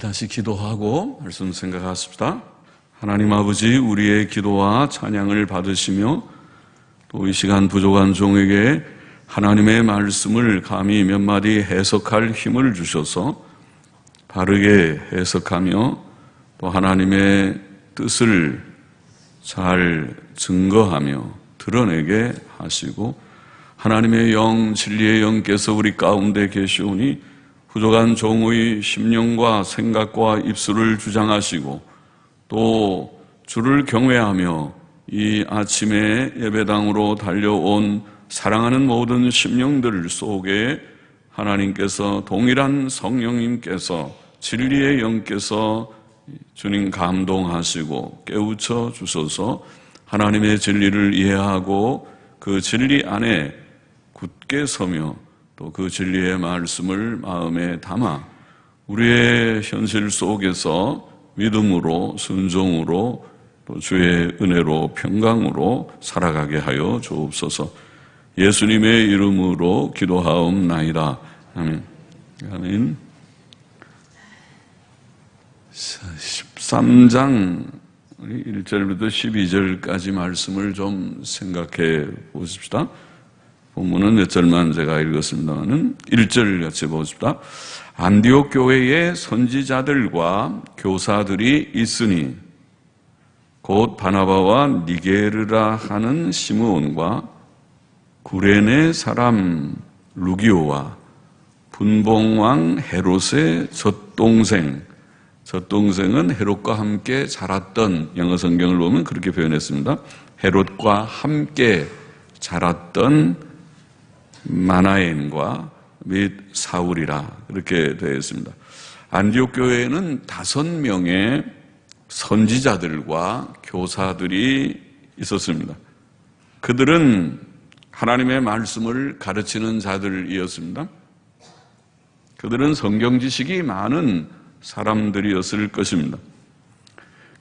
다시 기도하고 말씀 생각하십시다. 하나님 아버지, 우리의 기도와 찬양을 받으시며 또 이 시간 부족한 종에게 하나님의 말씀을 감히 몇 마디 해석할 힘을 주셔서 바르게 해석하며 또 하나님의 뜻을 잘 증거하며 드러내게 하시고 하나님의 영, 진리의 영께서 우리 가운데 계시오니 부족한 종의 심령과 생각과 입술을 주장하시고 또 주를 경외하며 이 아침에 예배당으로 달려온 사랑하는 모든 심령들 속에 하나님께서 동일한 성령님께서 진리의 영께서 주님 감동하시고 깨우쳐 주셔서 하나님의 진리를 이해하고 그 진리 안에 굳게 서며 또 그 진리의 말씀을 마음에 담아 우리의 현실 속에서 믿음으로 순종으로 또 주의 은혜로 평강으로 살아가게 하여 주옵소서. 예수님의 이름으로 기도하옵나이다. 아멘. 아멘. 13장 1절부터 12절까지 말씀을 좀 생각해 보십시다. 본문은 몇 절만 제가 읽었습니다만은 1절 같이 보십시다. 안디옥 교회에 선지자들과 교사들이 있으니 곧 바나바와 니게르라 하는 시므온과 구레네 사람 루기오와 분봉왕 헤롯의 젖동생은 헤롯과 함께 자랐던, 영어 성경을 보면 그렇게 표현했습니다. 헤롯과 함께 자랐던 마나엔과 및 사울이라 그렇게 되어 있습니다. 안디옥 교회에는 5명의 선지자들과 교사들이 있었습니다. 그들은 하나님의 말씀을 가르치는 자들이었습니다. 그들은 성경 지식이 많은 사람들이었을 것입니다.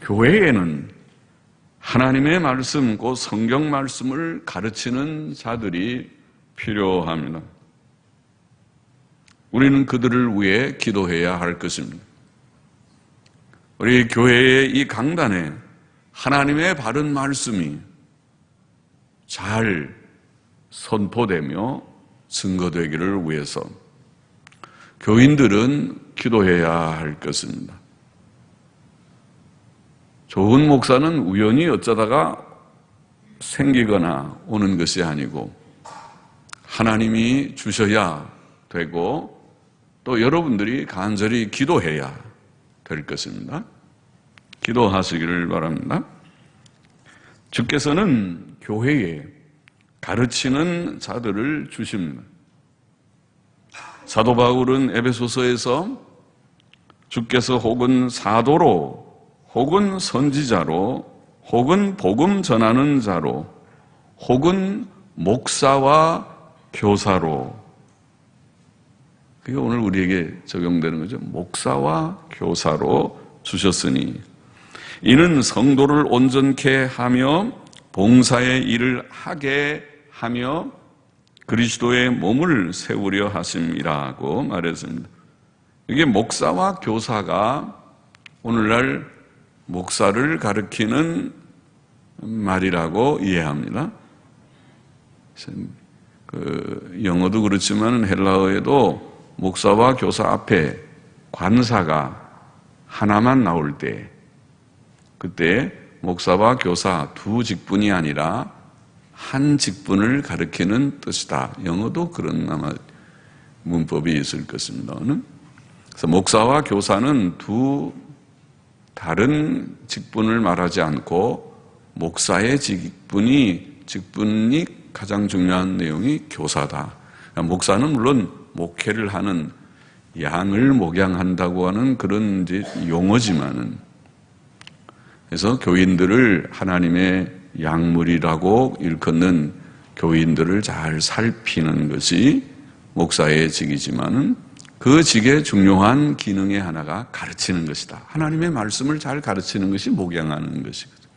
교회에는 하나님의 말씀, 곧 성경 말씀을 가르치는 자들이 필요합니다. 우리는 그들을 위해 기도해야 할 것입니다. 우리 교회의 이 강단에 하나님의 바른 말씀이 잘 선포되며 증거되기를 위해서 교인들은 기도해야 할 것입니다. 좋은 목사는 우연히 어쩌다가 생기거나 오는 것이 아니고 하나님이 주셔야 되고 또 여러분들이 간절히 기도해야 될 것입니다. 기도하시기를 바랍니다. 주께서는 교회에 가르치는 자들을 주십니다. 사도 바울은 에베소서에서 주께서 혹은 사도로 혹은 선지자로 혹은 복음 전하는 자로 혹은 목사와 교사로, 그게 오늘 우리에게 적용되는 거죠. 목사와 교사로 주셨으니 이는 성도를 온전케 하며 봉사의 일을 하게 하며 그리스도의 몸을 세우려 하심이라고 말했습니다. 이게 목사와 교사가 오늘날 목사를 가리키는 말이라고 이해합니다. 영어도 그렇지만 헬라어에도 목사와 교사 앞에 관사가 하나만 나올 때 그때 목사와 교사 두 직분이 아니라 한 직분을 가리키는 뜻이다. 영어도 그런 아마 문법이 있을 것입니다는. 그래서 목사와 교사는 두 다른 직분을 말하지 않고 목사의 직분이 가장 중요한 내용이 교사다. 목사는 물론 목회를 하는 양을 목양한다고 하는 그런 이제 용어지만은, 그래서 교인들을 하나님의 양물이라고 일컫는 교인들을 잘 살피는 것이 목사의 직이지만은 그 직의 중요한 기능의 하나가 가르치는 것이다. 하나님의 말씀을 잘 가르치는 것이 목양하는 것이거든요.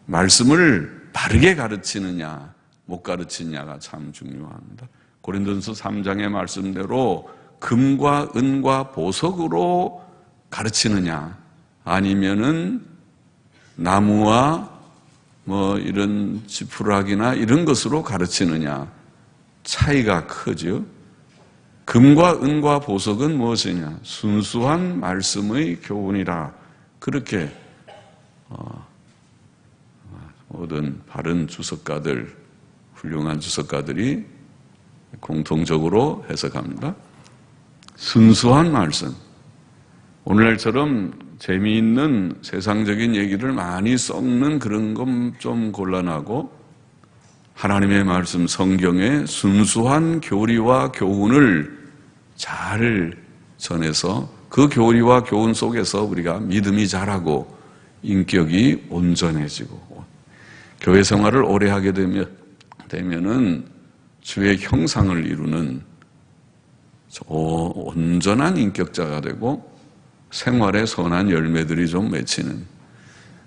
말씀을 바르게 가르치느냐 못 가르치느냐가 참 중요합니다. 고린도전서 3장의 말씀대로 금과 은과 보석으로 가르치느냐, 아니면은 나무와 이런 지푸라기나 이런 것으로 가르치느냐, 차이가 크죠. 금과 은과 보석은 무엇이냐? 순수한 말씀의 교훈이라. 그렇게 모든 바른 주석가들, 훌륭한 주석가들이 공통적으로 해석합니다. 순수한 말씀. 오늘날처럼 재미있는 세상적인 얘기를 많이 썩는 그런 건 좀 곤란하고, 하나님의 말씀 성경의 순수한 교리와 교훈을 잘 전해서 그 교리와 교훈 속에서 우리가 믿음이 자라고 인격이 온전해지고, 교회 생활을 오래 하게 되면은 주의 형상을 이루는 온전한 인격자가 되고 생활에 선한 열매들이 좀 맺히는,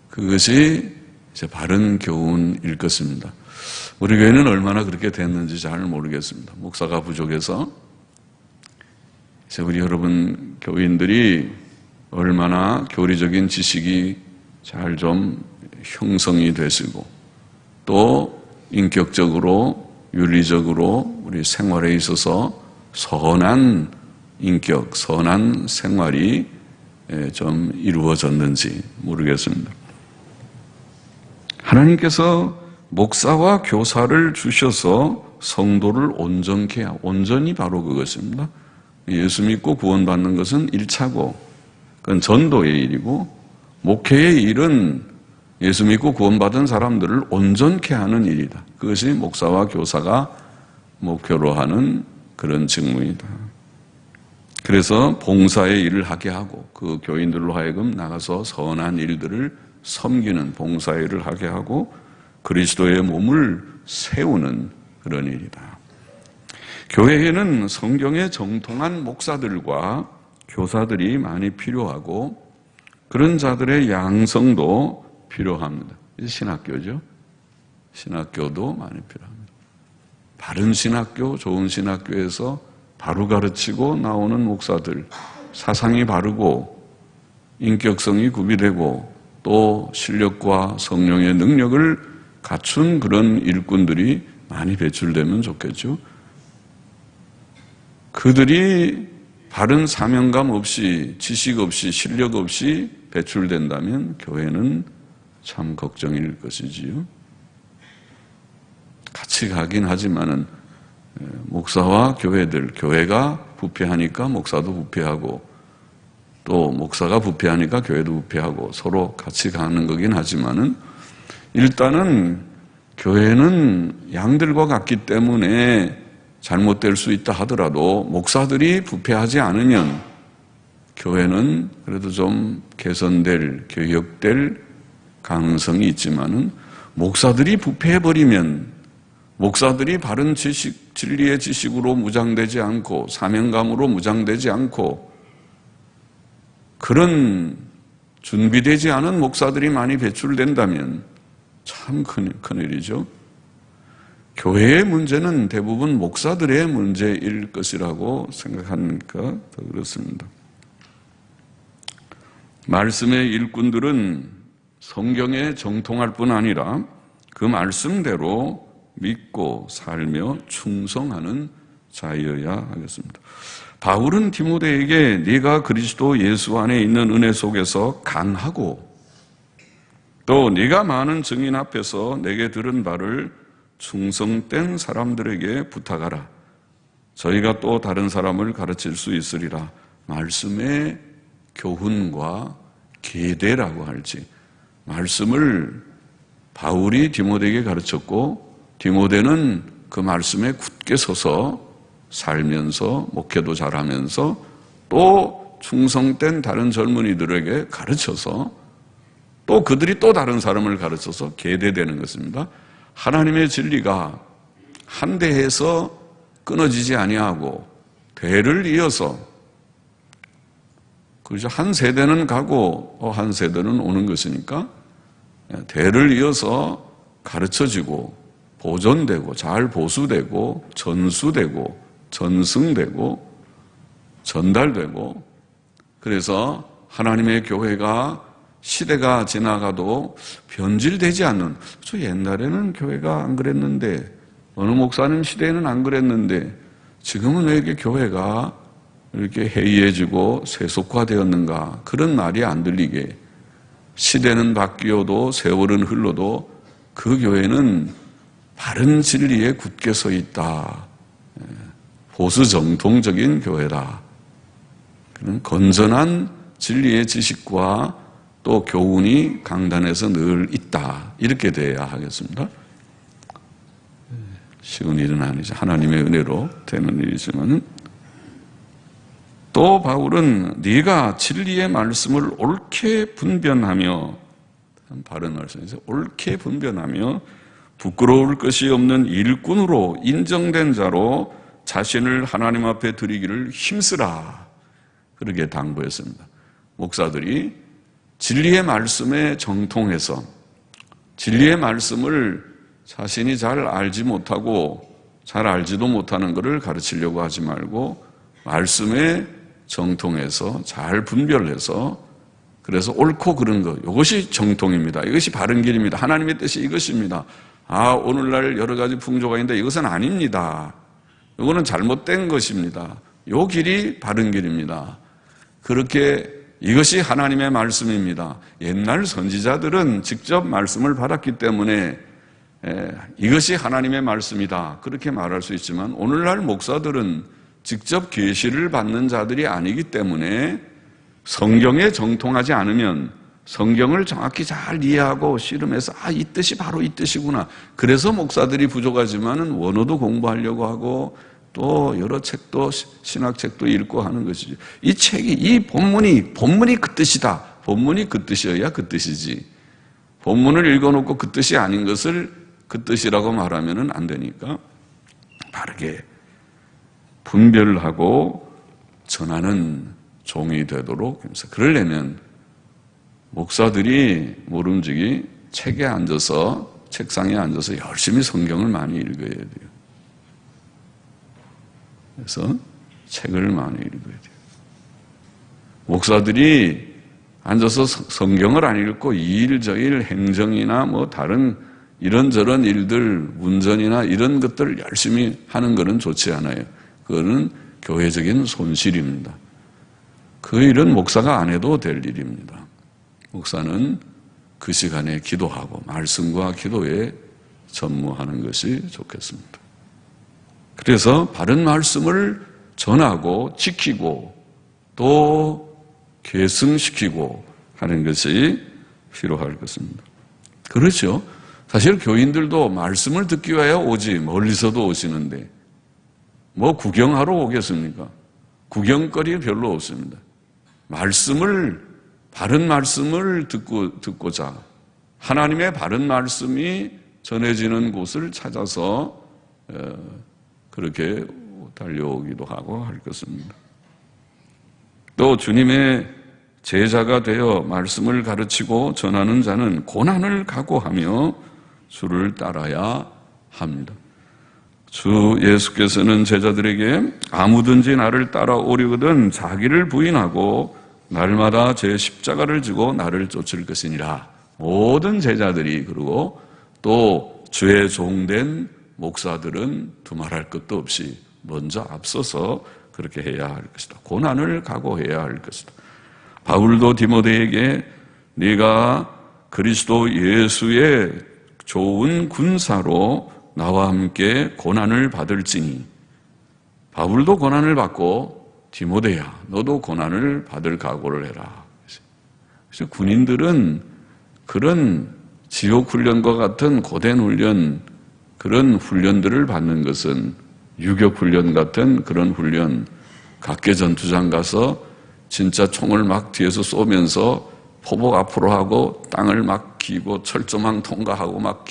그것이 이제 바른 교훈일 것입니다. 우리 교회는 얼마나 그렇게 됐는지 잘 모르겠습니다. 목사가 부족해서 이제 우리 여러분 교인들이 얼마나 교리적인 지식이 잘 좀 형성이 되시고, 또 인격적으로 윤리적으로 우리 생활에 있어서 선한 인격, 선한 생활이 좀 이루어졌는지 모르겠습니다. 하나님께서 목사와 교사를 주셔서 성도를 온전케 하고, 온전히 바로 그것입니다. 예수 믿고 구원받는 것은 1차고, 그건 전도의 일이고, 목회의 일은 예수 믿고 구원받은 사람들을 온전케 하는 일이다. 그것이 목사와 교사가 목표로 하는 그런 직무이다. 그래서 봉사의 일을 하게 하고, 그 교인들로 하여금 나가서 선한 일들을 섬기는 봉사의 일을 하게 하고, 그리스도의 몸을 세우는 그런 일이다. 교회에는 성경에 정통한 목사들과 교사들이 많이 필요하고, 그런 자들의 양성도 필요합니다. 신학교죠. 신학교도 많이 필요합니다. 바른 신학교, 좋은 신학교에서 바로 가르치고 나오는 목사들, 사상이 바르고 인격성이 구비되고 또 실력과 성령의 능력을 갖춘 그런 일꾼들이 많이 배출되면 좋겠죠. 그들이 바른 사명감 없이, 지식 없이, 실력 없이 배출된다면 교회는 참 걱정일 것이지요. 같이 가긴 하지만은 목사와 교회들, 교회가 부패하니까 목사도 부패하고, 또 목사가 부패하니까 교회도 부패하고, 서로 같이 가는 거긴 하지만은, 일단은 교회는 양들과 같기 때문에 잘못될 수 있다 하더라도 목사들이 부패하지 않으면 교회는 그래도 좀 개선될, 교역될 가능성이 있지만은, 목사들이 부패해버리면, 목사들이 바른 지식, 진리의 지식으로 무장되지 않고 사명감으로 무장되지 않고 그런 준비되지 않은 목사들이 많이 배출된다면 참 큰일이죠. 교회의 문제는 대부분 목사들의 문제일 것이라고 생각하니까 더 그렇습니다. 말씀의 일꾼들은 성경에 정통할 뿐 아니라 그 말씀대로 믿고 살며 충성하는 자여야 하겠습니다. 바울은 디모데에게 네가 그리스도 예수 안에 있는 은혜 속에서 강하고, 또 네가 많은 증인 앞에서 내게 들은 바를 충성된 사람들에게 부탁하라. 저희가 또 다른 사람을 가르칠 수 있으리라. 말씀의 교훈과 계대라고 할지, 말씀을 바울이 디모데에게 가르쳤고, 디모데는 그 말씀에 굳게 서서 살면서 목회도 잘하면서 또 충성된 다른 젊은이들에게 가르쳐서 또 그들이 또 다른 사람을 가르쳐서 계대되는 것입니다. 하나님의 진리가 한 대에서 끊어지지 아니하고 대를 이어서, 그렇죠. 한 세대는 가고 한 세대는 오는 것이니까 대를 이어서 가르쳐지고 보존되고 잘 보수되고 전수되고 전승되고 전달되고, 그래서 하나님의 교회가 시대가 지나가도 변질되지 않는, 저 옛날에는 교회가 안 그랬는데, 어느 목사님 시대에는 안 그랬는데 지금은 왜 이렇게 교회가 이렇게 해이해지고 세속화되었는가, 그런 말이 안 들리게, 시대는 바뀌어도 세월은 흘러도 그 교회는 바른 진리에 굳게 서 있다. 보수 정통적인 교회다. 그런 건전한 진리의 지식과 또 교훈이 강단에서 늘 있다. 이렇게 돼야 하겠습니다. 쉬운 일은 아니죠. 하나님의 은혜로 되는 일이지만, 또 바울은 네가 진리의 말씀을 옳게 분별하며, 바른 말씀이죠. 옳게 분별하며 부끄러울 것이 없는 일꾼으로 인정된 자로 자신을 하나님 앞에 드리기를 힘쓰라. 그렇게 당부했습니다. 목사들이 진리의 말씀에 정통해서 진리의 말씀을 자신이 잘 알지 못하고 잘 알지도 못하는 것을 가르치려고 하지 말고 말씀에 정통해서 잘 분별해서, 그래서 옳고 그른 것, 이것이 정통입니다. 이것이 바른 길입니다. 하나님의 뜻이 이것입니다. 오늘날 여러 가지 풍조가 있는데 이것은 아닙니다. 이거는 잘못된 것입니다. 이 길이 바른 길입니다. 그렇게 이것이 하나님의 말씀입니다. 옛날 선지자들은 직접 말씀을 받았기 때문에 이것이 하나님의 말씀이다, 그렇게 말할 수 있지만, 오늘날 목사들은 직접 계시를 받는 자들이 아니기 때문에 성경에 정통하지 않으면 성경을 정확히 잘 이해하고 씨름해서 이 뜻이 바로 이 뜻이구나. 그래서 목사들이 부족하지만은 원어도 공부하려고 하고 또 여러 책도, 신학책도 읽고 하는 것이죠. 이 책이, 이 본문이 그 뜻이다. 본문이 그 뜻이어야 그 뜻이지. 본문을 읽어놓고 그 뜻이 아닌 것을 그 뜻이라고 말하면은 안 되니까 바르게 분별하고 전하는 종이 되도록, 그러려면 목사들이 모름지기 책상에 앉아서 열심히 성경을 많이 읽어야 돼요. 그래서 책을 많이 읽어야 돼요. 목사들이 앉아서 성경을 안 읽고 이일저일 행정이나 다른 이런저런 일들, 운전이나 이런 것들을 열심히 하는 것은 좋지 않아요. 그거는 교회적인 손실입니다. 그 일은 목사가 안 해도 될 일입니다. 목사는 그 시간에 기도하고 말씀과 기도에 전무하는 것이 좋겠습니다. 그래서 바른 말씀을 전하고 지키고 또 계승시키고 하는 것이 필요할 것입니다. 그렇죠. 사실 교인들도 말씀을 듣기 위하여 오지 멀리서도 오시는데 구경하러 오겠습니까? 구경거리 별로 없습니다. 바른 말씀을 듣고자 하나님의 바른 말씀이 전해지는 곳을 찾아서 그렇게 달려오기도 하고 할 것입니다. 또 주님의 제자가 되어 말씀을 가르치고 전하는 자는 고난을 각오하며 주를 따라야 합니다. 주 예수께서는 제자들에게 아무든지 나를 따라오려거든 자기를 부인하고 날마다 제 십자가를 지고 나를 쫓을 것이니라. 모든 제자들이, 그리고 또 주의 종된 목사들은 두말할 것도 없이 먼저 앞서서 그렇게 해야 할 것이다. 고난을 각오해야 할 것이다. 바울도 디모데에게 네가 그리스도 예수의 좋은 군사로 나와 함께 고난을 받을지니, 바울도 고난을 받고 디모데야 너도 고난을 받을 각오를 해라. 그래서 군인들은 그런 지옥 훈련과 같은 고된 훈련, 그런 훈련들을 받는 것은 유격 훈련 같은 그런 훈련, 각계 전투장 가서 진짜 총을 막 뒤에서 쏘면서 포복 앞으로 하고 땅을 막 기고 철조망 통과하고 막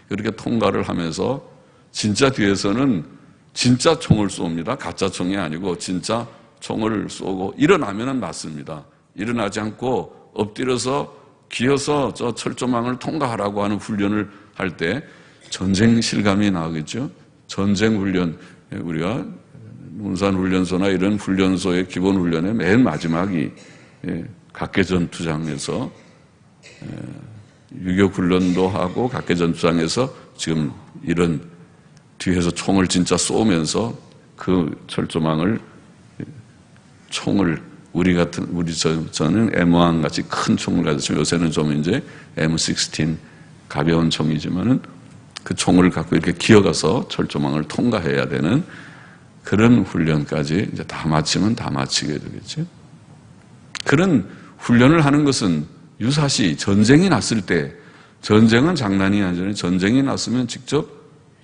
이렇게 통과를 하면서 진짜 뒤에서는 진짜 총을 쏩니다. 가짜 총이 아니고 진짜 총을 쏘고 일어나면은 맞습니다. 일어나지 않고 엎드려서 기어서 저 철조망을 통과하라고 하는 훈련을 할 때 전쟁 실감이 나겠죠. 전쟁 훈련, 우리가 문산훈련소나 이런 훈련소의 기본 훈련의 맨 마지막이 각계전투장에서 유격훈련도 하고 각계전투장에서 지금 이런 뒤에서 총을 진짜 쏘면서 그 철조망을 총을 우리 저는 M1 같이 큰 총을 가졌지만 요새는 좀 이제 M16 가벼운 총이지만은 그 총을 갖고 이렇게 기어가서 철조망을 통과해야 되는 그런 훈련까지 이제 다 마치면 다 마치게 되겠죠. 그런 훈련을 하는 것은 유사시 전쟁이 났을 때, 전쟁은 장난이 아니잖아요. 전쟁이 났으면 직접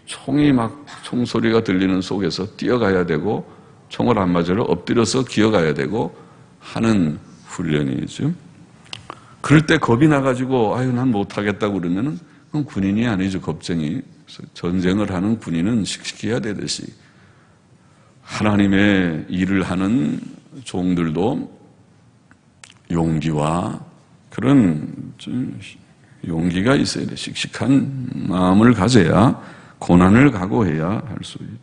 총이 막 총소리가 들리는 속에서 뛰어가야 되고 총을 안 맞으려 엎드려서 기어가야 되고 하는 훈련이죠. 그럴 때 겁이 나가지고 아유 난 못하겠다고 그러면은 그건 군인이 아니죠. 겁쟁이. 전쟁을 하는 군인은 씩씩해야 되듯이 하나님의 일을 하는 종들도 용기와 그런 용기가 있어야 돼. 씩씩한 마음을 가져야 고난을 각오해야 할 수 있다.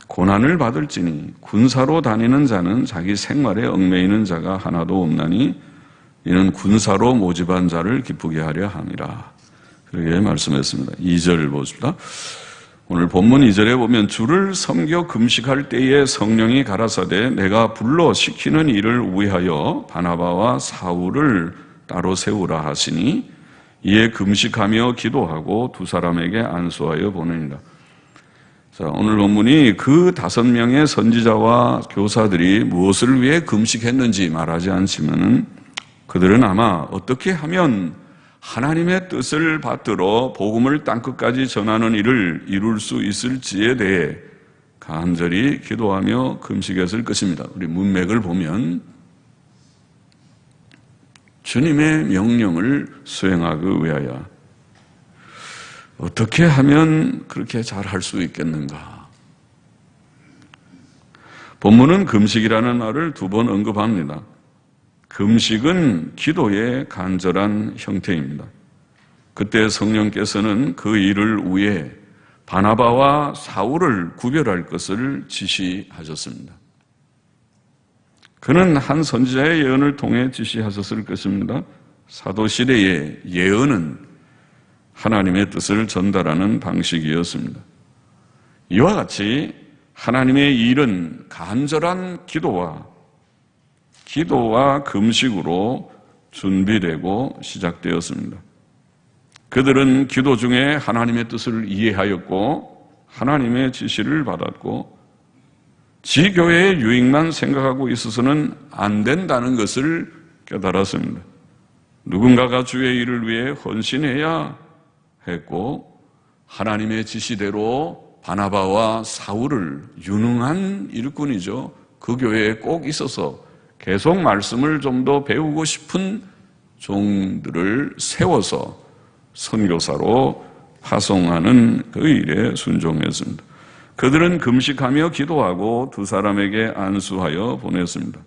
고난을 받을지니 군사로 다니는 자는 자기 생활에 얽매이는 자가 하나도 없나니 이는 군사로 모집한 자를 기쁘게 하려 함이라. 그렇게 말씀했습니다. 2절 보십시다. 오늘 본문 2절에 보면 주를 섬겨 금식할 때에 성령이 가라사대 내가 불러 시키는 일을 위하여 바나바와 사울을 따로 세우라 하시니 이에 금식하며 기도하고 두 사람에게 안수하여 보내니라. 자, 오늘 본문이 그 5명의 선지자와 교사들이 무엇을 위해 금식했는지 말하지 않지만은 그들은 아마 어떻게 하면 하나님의 뜻을 받들어 복음을 땅끝까지 전하는 일을 이룰 수 있을지에 대해 간절히 기도하며 금식했을 것입니다. 우리 문맥을 보면 주님의 명령을 수행하기 위하여 어떻게 하면 그렇게 잘 할 수 있겠는가? 본문은 금식이라는 말을 2번 언급합니다. 금식은 기도의 간절한 형태입니다. 그때 성령께서는 그 일을 위해 바나바와 사울을 구별할 것을 지시하셨습니다. 그는 한 선지자의 예언을 통해 지시하셨을 것입니다. 사도시대의 예언은 하나님의 뜻을 전달하는 방식이었습니다. 이와 같이 하나님의 일은 간절한 기도와 금식으로 준비되고 시작되었습니다. 그들은 기도 중에 하나님의 뜻을 이해하였고 하나님의 지시를 받았고 지교회의 유익만 생각하고 있어서는 안 된다는 것을 깨달았습니다. 누군가가 주의 일을 위해 헌신해야 했고 하나님의 지시대로 바나바와 사울을 유능한 일꾼이죠. 그 교회에 꼭 있어서 계속 말씀을 좀 더 배우고 싶은 종들을 세워서 선교사로 파송하는 그 일에 순종했습니다. 그들은 금식하며 기도하고 두 사람에게 안수하여 보냈습니다.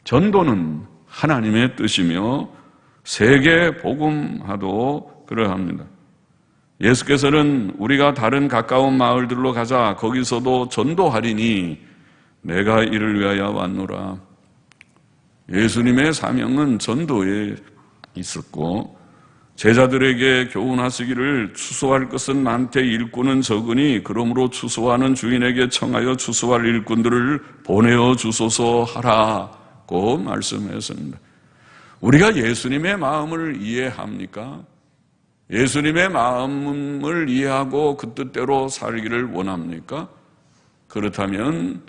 전도는 하나님의 뜻이며 세계 복음화도 그러합니다. 예수께서는 우리가 다른 가까운 마을들로 가자 거기서도 전도하리니 내가 이를 위하여 왔노라. 예수님의 사명은 전도에 있었고 제자들에게 교훈하시기를 추수할 것은 많되 일꾼은 적으니 그러므로 추수하는 주인에게 청하여 추수할 일꾼들을 보내어 주소서 하라고 말씀했습니다. 우리가 예수님의 마음을 이해합니까? 예수님의 마음을 이해하고 그 뜻대로 살기를 원합니까? 그렇다면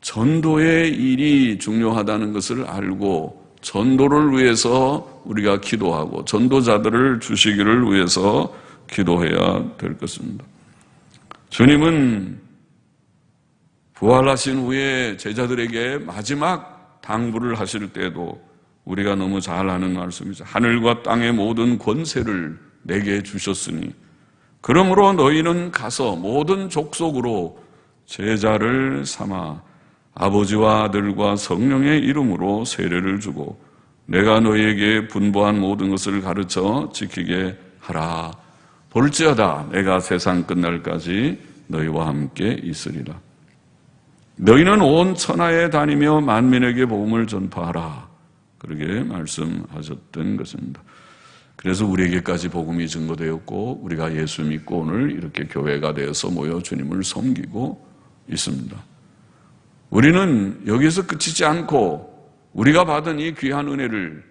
전도의 일이 중요하다는 것을 알고 전도를 위해서 우리가 기도하고 전도자들을 주시기를 위해서 기도해야 될 것입니다. 주님은 부활하신 후에 제자들에게 마지막 당부를 하실 때도 우리가 너무 잘 아는 말씀이죠. 하늘과 땅의 모든 권세를 내게 주셨으니 그러므로 너희는 가서 모든 족속으로 제자를 삼아 아버지와 아들과 성령의 이름으로 세례를 주고 내가 너희에게 분부한 모든 것을 가르쳐 지키게 하라. 볼지어다 내가 세상 끝날까지 너희와 함께 있으리라. 너희는 온 천하에 다니며 만민에게 복음을 전파하라. 그렇게 말씀하셨던 것입니다. 그래서 우리에게까지 복음이 증거되었고 우리가 예수 믿고 오늘 이렇게 교회가 되어서 모여 주님을 섬기고 있습니다. 우리는 여기서 그치지 않고 우리가 받은 이 귀한 은혜를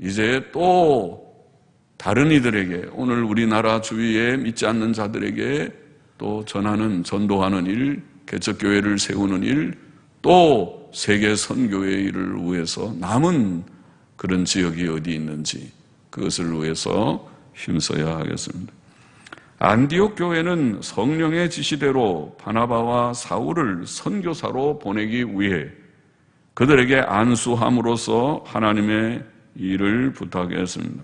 이제 또 다른 이들에게, 오늘 우리나라 주위에 믿지 않는 자들에게 또 전하는, 전도하는 일, 개척교회를 세우는 일, 또 세계 선교의 일을 위해서 남은 그런 지역이 어디 있는지 그것을 위해서 힘써야 하겠습니다. 안디옥 교회는 성령의 지시대로 바나바와 사울을 선교사로 보내기 위해 그들에게 안수함으로써 하나님의 일을 부탁했습니다.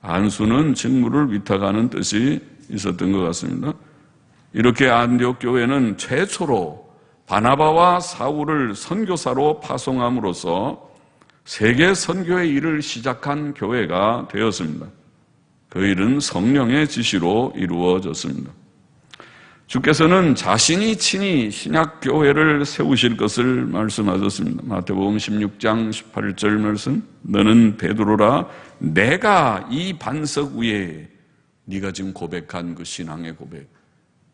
안수는 직무를 위탁하는 뜻이 있었던 것 같습니다. 이렇게 안디옥 교회는 최초로 바나바와 사울을 선교사로 파송함으로써 세계 선교의 일을 시작한 교회가 되었습니다. 그 일은 성령의 지시로 이루어졌습니다. 주께서는 자신이 친히 신약교회를 세우실 것을 말씀하셨습니다. 마태복음 16장 18절 말씀, 너는 베드로라, 내가 이 반석 위에, 네가 지금 고백한 그 신앙의 고백,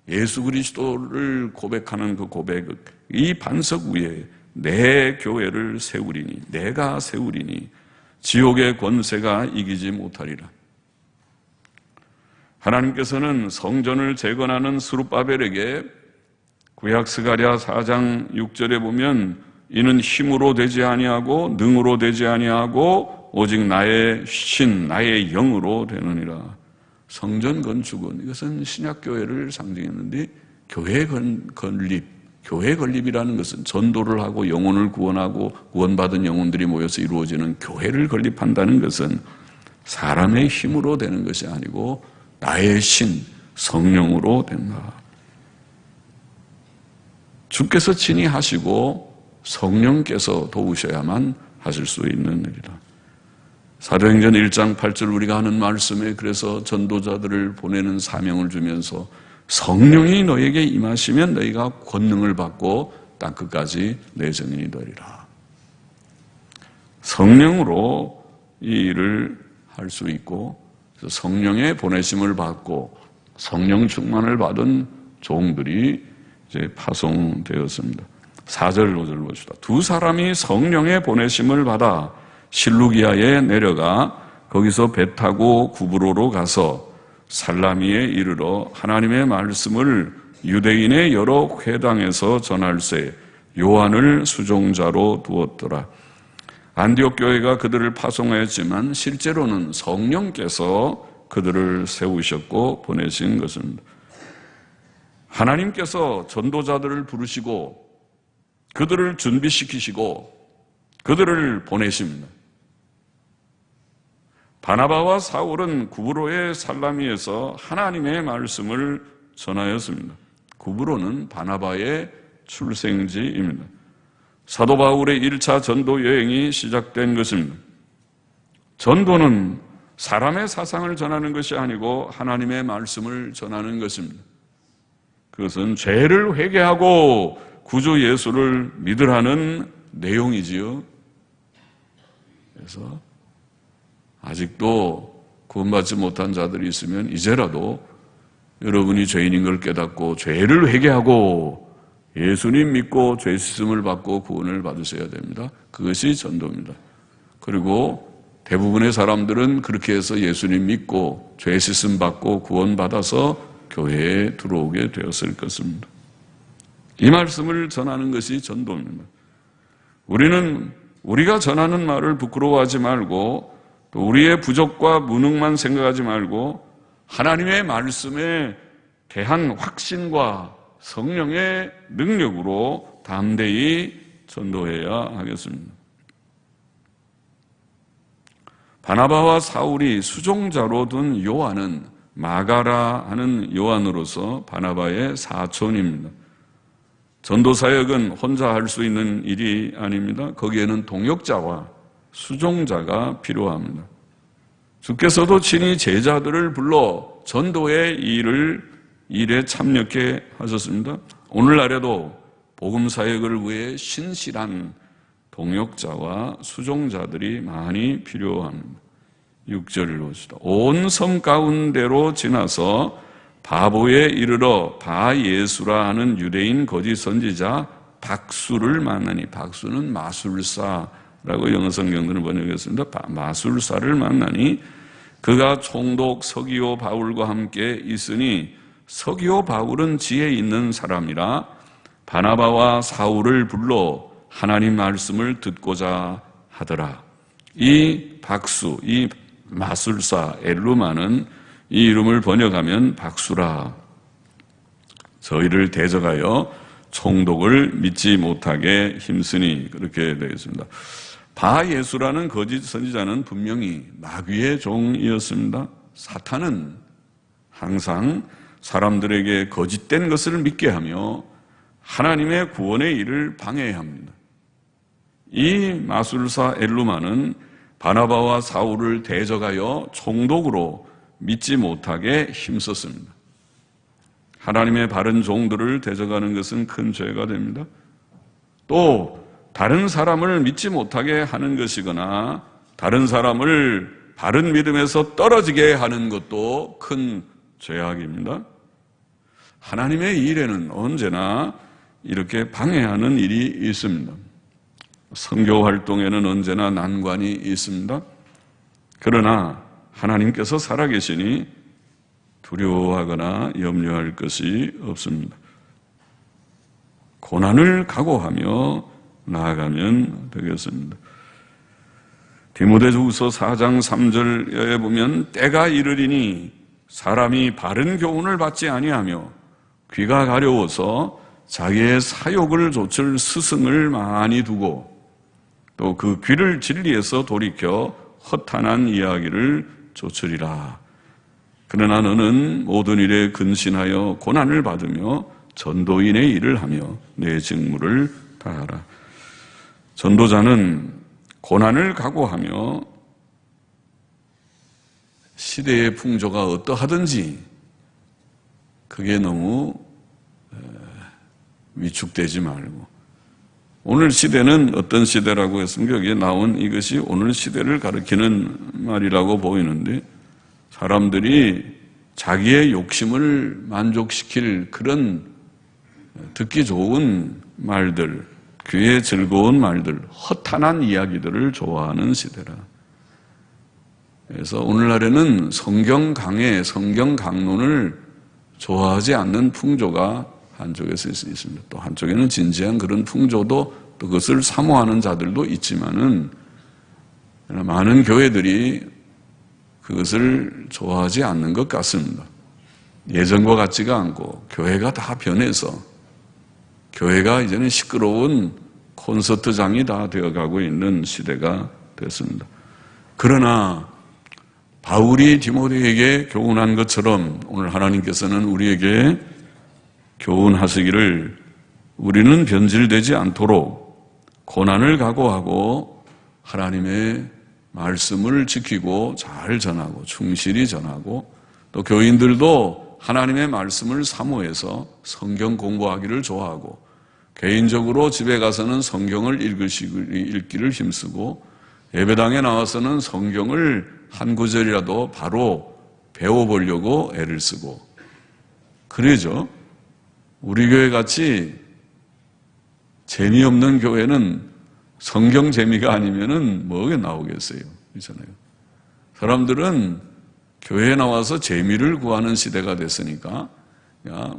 예수 그리스도를 고백하는 그 고백, 이 반석 위에 내 교회를 세우리니, 내가 세우리니 지옥의 권세가 이기지 못하리라. 하나님께서는 성전을 재건하는 스룹바벨에게 구약 스가랴 4장 6절에 보면 이는 힘으로 되지 아니하고 능으로 되지 아니하고 오직 나의 신, 나의 영으로 되느니라. 성전 건축은 이것은 신약교회를 상징했는데 교회 건립, 교회 건립이라는 것은 전도를 하고 영혼을 구원하고 구원받은 영혼들이 모여서 이루어지는 교회를 건립한다는 것은 사람의 힘으로 되는 것이 아니고 나의 신, 성령으로 된다. 주께서 친히 하시고 성령께서 도우셔야만 하실 수 있는 일이다. 사도행전 1장 8절 우리가 하는 말씀에 그래서 전도자들을 보내는 사명을 주면서 성령이 너에게 임하시면 너희가 권능을 받고 땅끝까지 내 증인이 되리라. 성령으로 이 일을 할 수 있고 성령의 보내심을 받고 성령 충만을 받은 종들이 이제 파송되었습니다. 4절 5절 봅시다. 두 사람이 성령의 보내심을 받아 실루기아에 내려가 거기서 배 타고 구브로로 가서 살라미에 이르러 하나님의 말씀을 유대인의 여러 회당에서 전할세 요한을 수종자로 두었더라. 안디옥 교회가 그들을 파송하였지만 실제로는 성령께서 그들을 세우셨고 보내신 것입니다. 하나님께서 전도자들을 부르시고 그들을 준비시키시고 그들을 보내십니다. 바나바와 사울은 구브로의 살라미에서 하나님의 말씀을 전하였습니다. 구브로는 바나바의 출생지입니다. 사도 바울의 1차 전도 여행이 시작된 것입니다. 전도는 사람의 사상을 전하는 것이 아니고 하나님의 말씀을 전하는 것입니다. 그것은 죄를 회개하고 구주 예수를 믿으라는 내용이지요. 그래서 아직도 구원받지 못한 자들이 있으면 이제라도 여러분이 죄인인 걸 깨닫고 죄를 회개하고 예수님 믿고 죄 씻음을 받고 구원을 받으셔야 됩니다. 그것이 전도입니다. 그리고 대부분의 사람들은 그렇게 해서 예수님 믿고 죄 씻음 받고 구원 받아서 교회에 들어오게 되었을 것입니다. 이 말씀을 전하는 것이 전도입니다. 우리는 우리가 전하는 말을 부끄러워하지 말고 또 우리의 부족과 무능만 생각하지 말고 하나님의 말씀에 대한 확신과 성령의 능력으로 담대히 전도해야 하겠습니다. 바나바와 사울이 수종자로 둔 요한은 마가라 하는 요한으로서 바나바의 사촌입니다. 전도 사역은 혼자 할 수 있는 일이 아닙니다. 거기에는 동역자와 수종자가 필요합니다. 주께서도 친히 제자들을 불러 전도의 일에 참여케 하셨습니다. 오늘날에도 복음 사역을 위해 신실한 동역자와 수종자들이 많이 필요합니다. 6절을 봅시다. 온 섬 가운데로 지나서 바보에 이르러 바예수라 하는 유대인 거짓 선지자 박수를 만나니, 박수는 마술사라고 영어 성경들은 번역했습니다. 마술사를 만나니 그가 총독 서기오 바울과 함께 있으니, 서기오 바울은 지혜 있는 사람이라 바나바와 사울을 불러 하나님 말씀을 듣고자 하더라. 이 박수, 이 마술사 엘루마는 이 이름을 번역하면 박수라. 저희를 대적하여 총독을 믿지 못하게 힘쓰니, 그렇게 되겠습니다. 바예수라는 거짓 선지자는 분명히 마귀의 종이었습니다. 사탄은 항상 사람들에게 거짓된 것을 믿게 하며 하나님의 구원의 일을 방해해야 합니다. 이 마술사 엘루마는 바나바와 사울을 대적하여 총독으로 믿지 못하게 힘썼습니다. 하나님의 바른 종들을 대적하는 것은 큰 죄가 됩니다. 또 다른 사람을 믿지 못하게 하는 것이거나 다른 사람을 바른 믿음에서 떨어지게 하는 것도 큰 죄악입니다. 하나님의 일에는 언제나 이렇게 방해하는 일이 있습니다. 선교 활동에는 언제나 난관이 있습니다. 그러나 하나님께서 살아계시니 두려워하거나 염려할 것이 없습니다. 고난을 각오하며 나아가면 되겠습니다. 디모데후서 4장 3절에 보면 때가 이르리니 사람이 바른 교훈을 받지 아니하며 귀가 가려워서 자기의 사욕을 좇을 스승을 많이 두고 또 그 귀를 진리에서 돌이켜 허탄한 이야기를 좇으리라. 그러나 너는 모든 일에 근신하여 고난을 받으며 전도인의 일을 하며 내 직무를 다하라. 전도자는 고난을 각오하며 시대의 풍조가 어떠하든지 그게 너무 위축되지 말고, 오늘 시대는 어떤 시대라고 했습니까? 여기에 나온 이것이 오늘 시대를 가리키는 말이라고 보이는데, 사람들이 자기의 욕심을 만족시킬 그런 듣기 좋은 말들, 귀에 즐거운 말들, 허탄한 이야기들을 좋아하는 시대라. 그래서 오늘날에는 성경 강해, 성경 강론을 좋아하지 않는 풍조가 한쪽에서 있습니다. 또 한쪽에는 진지한 그런 풍조도 또 그것을 사모하는 자들도 있지만은 많은 교회들이 그것을 좋아하지 않는 것 같습니다. 예전과 같지가 않고 교회가 다 변해서 교회가 이제는 시끄러운 콘서트장이 다 되어가고 있는 시대가 됐습니다. 그러나 바울이 디모데에게 교훈한 것처럼 오늘 하나님께서는 우리에게 교훈하시기를, 우리는 변질되지 않도록 고난을 각오하고 하나님의 말씀을 지키고 잘 전하고 충실히 전하고, 또 교인들도 하나님의 말씀을 사모해서 성경 공부하기를 좋아하고 개인적으로 집에 가서는 성경을 읽기를 힘쓰고 예배당에 나와서는 성경을 한 구절이라도 바로 배워보려고 애를 쓰고, 그러죠. 우리 교회 같이 재미없는 교회는 성경 재미가 아니면은 뭐가 나오겠어요? 그렇잖아요. 사람들은 교회에 나와서 재미를 구하는 시대가 됐으니까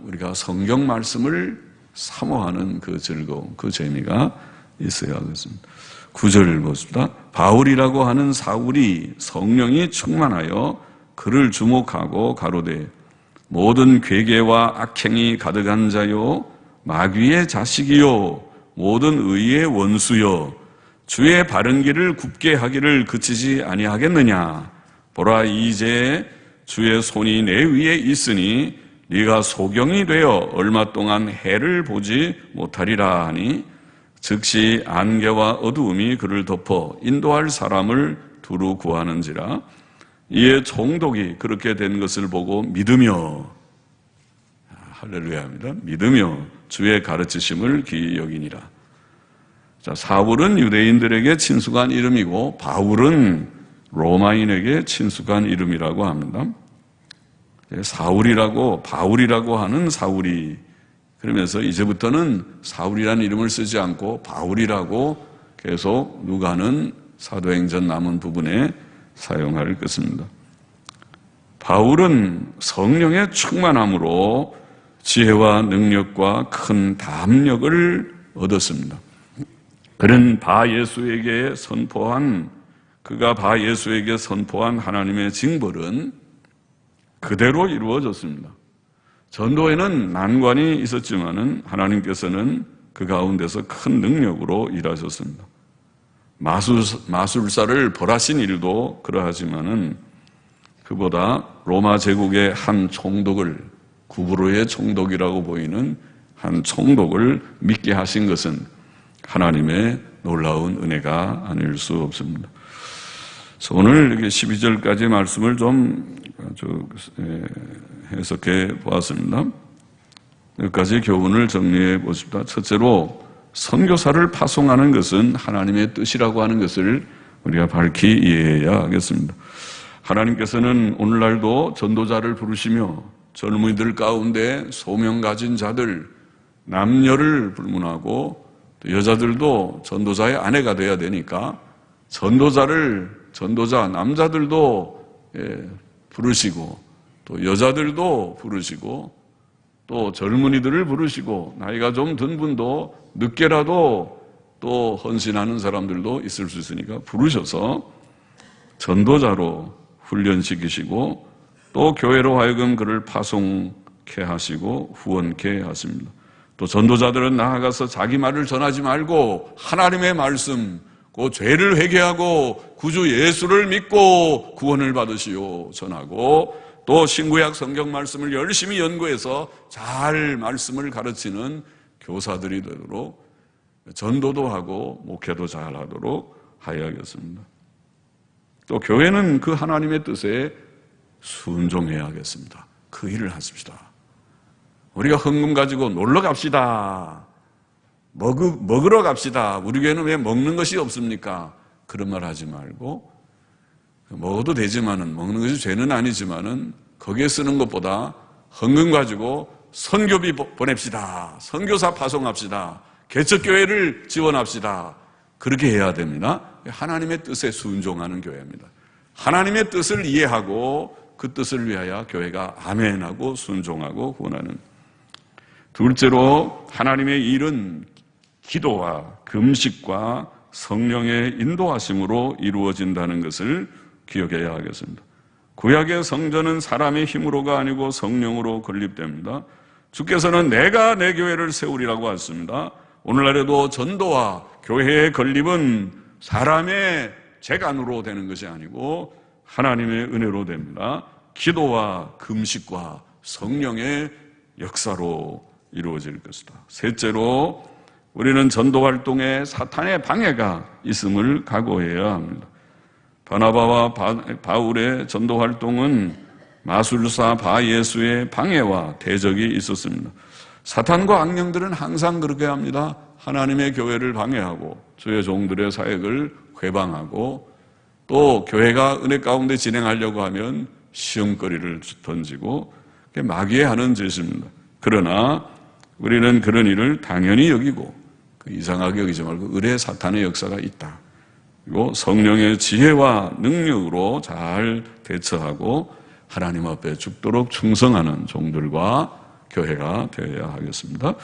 우리가 성경 말씀을 사모하는 그 즐거움, 그 재미가 있어야 하겠습니다. 9절을 보십시다. 바울이라고 하는 사울이 성령이 충만하여 그를 주목하고 가로되 모든 괴계와 악행이 가득한 자요 마귀의 자식이요 모든 의의 원수요 주의 바른 길을 굽게 하기를 그치지 아니하겠느냐. 보라, 이제 주의 손이 내 위에 있으니 네가 소경이 되어 얼마 동안 해를 보지 못하리라 하니, 즉시 안개와 어두움이 그를 덮어 인도할 사람을 두루 구하는지라. 이에 총독이 그렇게 된 것을 보고 믿으며, 할렐루야입니다. 믿으며 주의 가르치심을 귀히 여기니라. 자, 사울은 유대인들에게 친숙한 이름이고 바울은 로마인에게 친숙한 이름이라고 합니다. 사울이라고 바울이라고 하는 사울이, 그러면서 이제부터는 사울이라는 이름을 쓰지 않고 바울이라고 계속 누가는 사도행전 남은 부분에 사용할 것입니다. 바울은 성령의 충만함으로 지혜와 능력과 큰 담력을 얻었습니다. 그가 바 예수에게 선포한 하나님의 징벌은 그대로 이루어졌습니다. 전도에는 난관이 있었지만은 하나님께서는 그 가운데서 큰 능력으로 일하셨습니다. 마술사를 벌하신 일도 그러하지만은 그보다 로마 제국의 한 총독을, 구브로의 총독이라고 보이는 한 총독을 믿게 하신 것은 하나님의 놀라운 은혜가 아닐 수 없습니다. 그래서 오늘 12절까지 말씀을 좀 해석해 보았습니다. 여기까지 교훈을 정리해 보십시다. 첫째로, 선교사를 파송하는 것은 하나님의 뜻이라고 하는 것을 우리가 밝히 이해해야 하겠습니다. 하나님께서는 오늘날도 전도자를 부르시며 젊은이들 가운데 소명 가진 자들, 남녀를 불문하고 여자들도 전도자의 아내가 돼야 되니까 전도자 남자들도 부르시고 또 여자들도 부르시고 또 젊은이들을 부르시고 나이가 좀 든 분도 늦게라도 또 헌신하는 사람들도 있을 수 있으니까 부르셔서 전도자로 훈련시키시고 또 교회로 하여금 그를 파송케 하시고 후원케 하십니다. 또 전도자들은 나아가서 자기 말을 전하지 말고 하나님의 말씀, 그 죄를 회개하고 구주 예수를 믿고 구원을 받으시오 전하고, 또 신구약 성경 말씀을 열심히 연구해서 잘 말씀을 가르치는 교사들이 되도록 전도도 하고 목회도 잘 하도록 하여야겠습니다. 또 교회는 그 하나님의 뜻에 순종해야겠습니다. 그 일을 하십시다. 우리가 헌금 가지고 놀러 갑시다. 먹으러 갑시다. 우리 교회는 왜 먹는 것이 없습니까? 그런 말 하지 말고, 먹어도 되지만은, 먹는 것이 죄는 아니지만은 거기에 쓰는 것보다 헌금 가지고 선교비 보냅시다. 선교사 파송합시다. 개척교회를 지원합시다. 그렇게 해야 됩니다. 하나님의 뜻에 순종하는 교회입니다. 하나님의 뜻을 이해하고 그 뜻을 위하여 교회가 아멘하고 순종하고 후원하는. 둘째로, 하나님의 일은 기도와 금식과 성령의 인도하심으로 이루어진다는 것을 기억해야 하겠습니다. 구약의 성전은 사람의 힘으로가 아니고 성령으로 건립됩니다. 주께서는 내가 내 교회를 세우리라고 하셨습니다. 오늘날에도 전도와 교회의 건립은 사람의 재간으로 되는 것이 아니고 하나님의 은혜로 됩니다. 기도와 금식과 성령의 역사로 이루어질 것이다. 셋째로, 우리는 전도 활동에 사탄의 방해가 있음을 각오해야 합니다. 바나바와 바울의 전도 활동은 마술사 바 예수의 방해와 대적이 있었습니다. 사탄과 악령들은 항상 그렇게 합니다. 하나님의 교회를 방해하고 주의 종들의 사역을 회방하고 또 교회가 은혜 가운데 진행하려고 하면 시험거리를 던지고 마귀에 하는 짓입니다. 그러나 우리는 그런 일을 당연히 여기고 이상하게 여기지 말고 을의 사탄의 역사가 있다. 그리고 성령의 지혜와 능력으로 잘 대처하고 하나님 앞에 죽도록 충성하는 종들과 교회가 되어야 하겠습니다.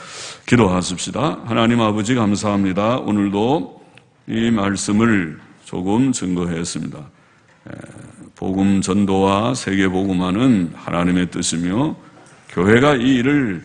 기도하십시다. 하나님 아버지 감사합니다. 오늘도 이 말씀을 조금 증거했습니다. 복음 전도와 세계 복음화는 하나님의 뜻이며 교회가 이 일을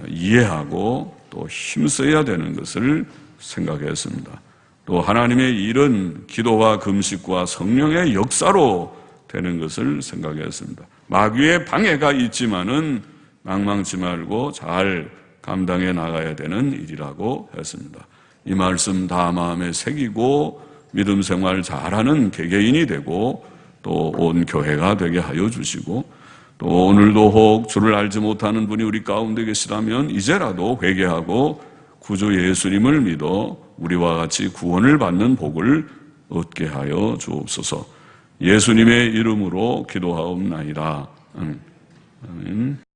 이해하고 또 힘써야 되는 것을 생각했습니다. 또 하나님의 일은 기도와 금식과 성령의 역사로 되는 것을 생각했습니다. 마귀의 방해가 있지만은 망망치 말고 잘 감당해 나가야 되는 일이라고 했습니다. 이 말씀 다 마음에 새기고 믿음 생활 잘하는 개개인이 되고 또 온 교회가 되게 하여 주시고 또 오늘도 혹 주를 알지 못하는 분이 우리 가운데 계시다면 이제라도 회개하고 구주 예수님을 믿어 우리와 같이 구원을 받는 복을 얻게 하여 주옵소서. 예수님의 이름으로 기도하옵나이다. 아멘.